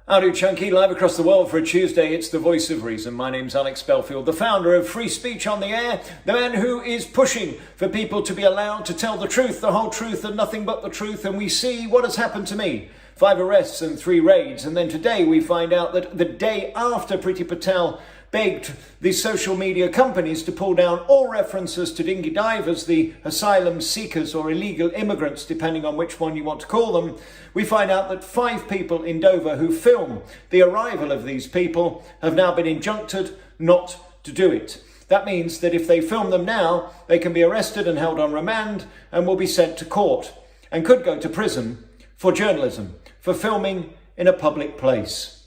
Howdy Chunky, live across the world for a Tuesday. It's the voice of reason. My name's Alex Belfield, the founder of Free Speech on the Air, the man who is pushing for people to be allowed to tell the truth, the whole truth and nothing but the truth. And we see what has happened to me. 5 arrests and 3 raids. And then today we find out that the day after Priti Patel begged the social media companies to pull down all references to dinghy divers, the asylum seekers or illegal immigrants, depending on which one you want to call them, we find out that 5 people in Dover who film the arrival of these people have now been injuncted not to do it. That means that if they film them now, they can be arrested and held on remand and will be sent to court and could go to prison for journalism, for filming in a public place.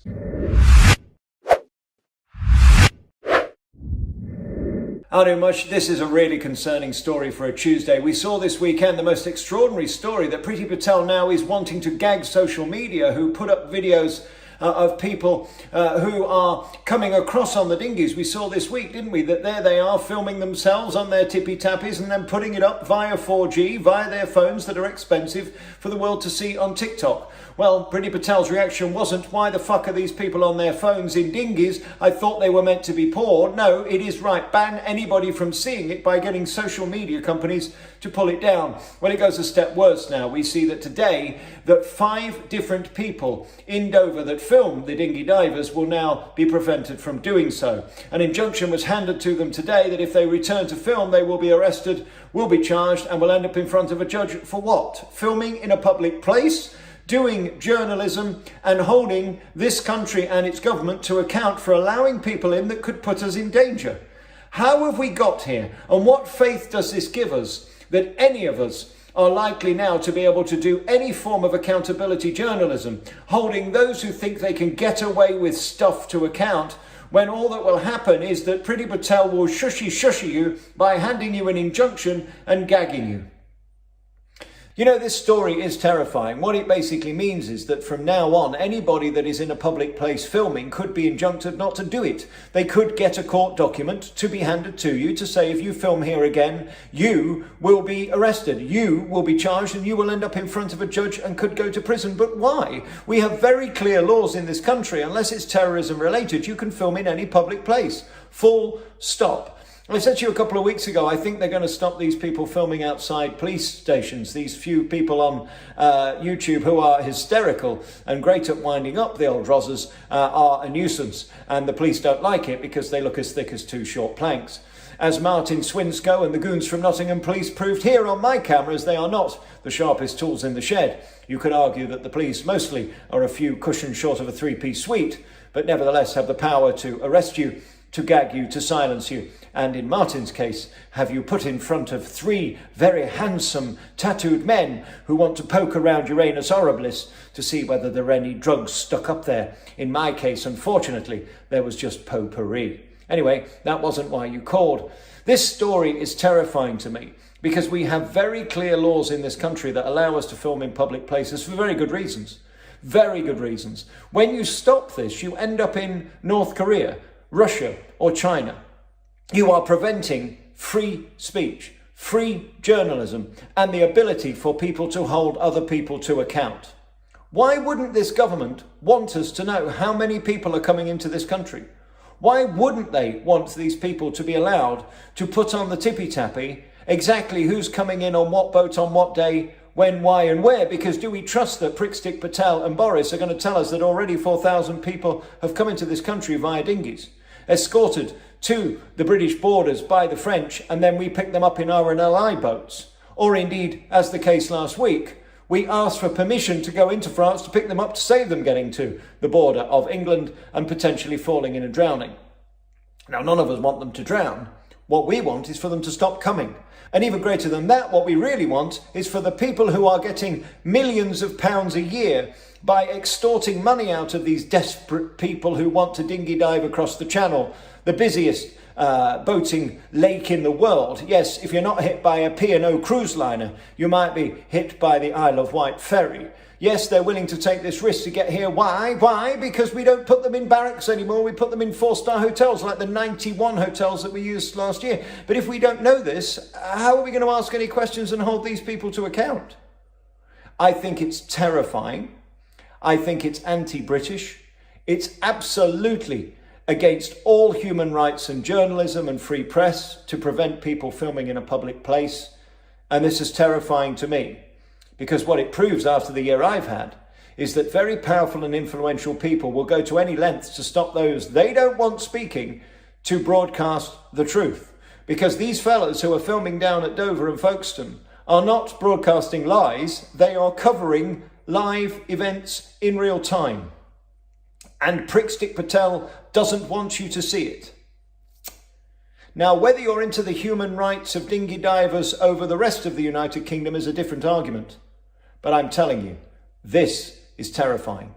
Howdy much. This is a really concerning story for a Tuesday. We saw this weekend the most extraordinary story that Priti Patel now is wanting to gag social media who put up videos of people who are coming across on the dinghies. We saw this week, didn't we, that there they are filming themselves on their tippy-tappies and then putting it up via 4G, via their phones that are expensive for the world to see on TikTok. Well, Priti Patel's reaction wasn't, why the fuck are these people on their phones in dinghies? I thought they were meant to be poor. No, it is right. Ban anybody from seeing it by getting social media companies to pull it down. Well, it goes a step worse now. We see that today that 5 different people in Dover that filmed the dinghy divers will now be prevented from doing so. An injunction was handed to them today that if they return to film, they will be arrested, will be charged, and will end up in front of a judge for what? Filming in a public place? Doing journalism and holding this country and its government to account for allowing people in that could put us in danger. How have we got here? And what faith does this give us that any of us are likely now to be able to do any form of accountability journalism, holding those who think they can get away with stuff to account, when all that will happen is that Priti Patel will shushy you by handing you an injunction and gagging you. You know, this story is terrifying. What it basically means is that from now on, anybody that is in a public place filming could be injuncted not to do it. They could get a court document to be handed to you to say, if you film here again, you will be arrested, you will be charged, and you will end up in front of a judge and could go to prison. But why? We have very clear laws in this country. Unless it's terrorism related, you can film in any public place. Full stop. I said to you a couple of weeks ago, I think they're going to stop these people filming outside police stations. These few people on YouTube who are hysterical and great at winding up the old rozzers are a nuisance. And the police don't like it because they look as thick as 2 short planks. As Martin Swinscoe and the goons from Nottingham Police proved here on my cameras, they are not the sharpest tools in the shed. You could argue that the police mostly are a few cushions short of a 3-piece suite, but nevertheless have the power to arrest you, to gag you, to silence you, and in Martin's case, have you put in front of 3 very handsome tattooed men who want to poke around Uranus Horribilis to see whether there are any drugs stuck up there. In my case, unfortunately, there was just potpourri. Anyway, that wasn't why you called. This story is terrifying to me because we have very clear laws in this country that allow us to film in public places for very good reasons. Very good reasons. When you stop this, you end up in North Korea, Russia, or China. You are preventing free speech, free journalism, and the ability for people to hold other people to account. Why wouldn't this government want us to know how many people are coming into this country? Why wouldn't they want these people to be allowed to put on the tippy-tappy exactly who's coming in on what boat on what day, when, why and where? Because do we trust that Prickstick Patel and Boris are going to tell us that already 4,000 people have come into this country via dinghies, escorted to the British borders by the French, and then we pick them up in RNLI boats? Or indeed, as the case last week, we asked for permission to go into France to pick them up to save them getting to the border of England and potentially falling in and drowning. Now, none of us want them to drown. What we want is for them to stop coming. And even greater than that, what we really want is for the people who are getting millions of pounds a year by extorting money out of these desperate people who want to dinghy dive across the Channel, the busiest boating lake in the world. Yes, if you're not hit by a P&O cruise liner, you might be hit by the Isle of Wight ferry. Yes, they're willing to take this risk to get here. Why? Why? Because we don't put them in barracks anymore. We put them in 4-star hotels, like the 91 hotels that we used last year. But if we don't know this, how are we going to ask any questions and hold these people to account? I think it's terrifying. I think it's anti-British. It's absolutely against all human rights and journalism and free press to prevent people filming in a public place. And this is terrifying to me, because what it proves after the year I've had is that very powerful and influential people will go to any lengths to stop those they don't want speaking to broadcast the truth. Because these fellas who are filming down at Dover and Folkestone are not broadcasting lies, they are covering live events in real time. And Priti Patel doesn't want you to see it. Now, whether you're into the human rights of dinghy divers over the rest of the United Kingdom is a different argument. But I'm telling you, this is terrifying.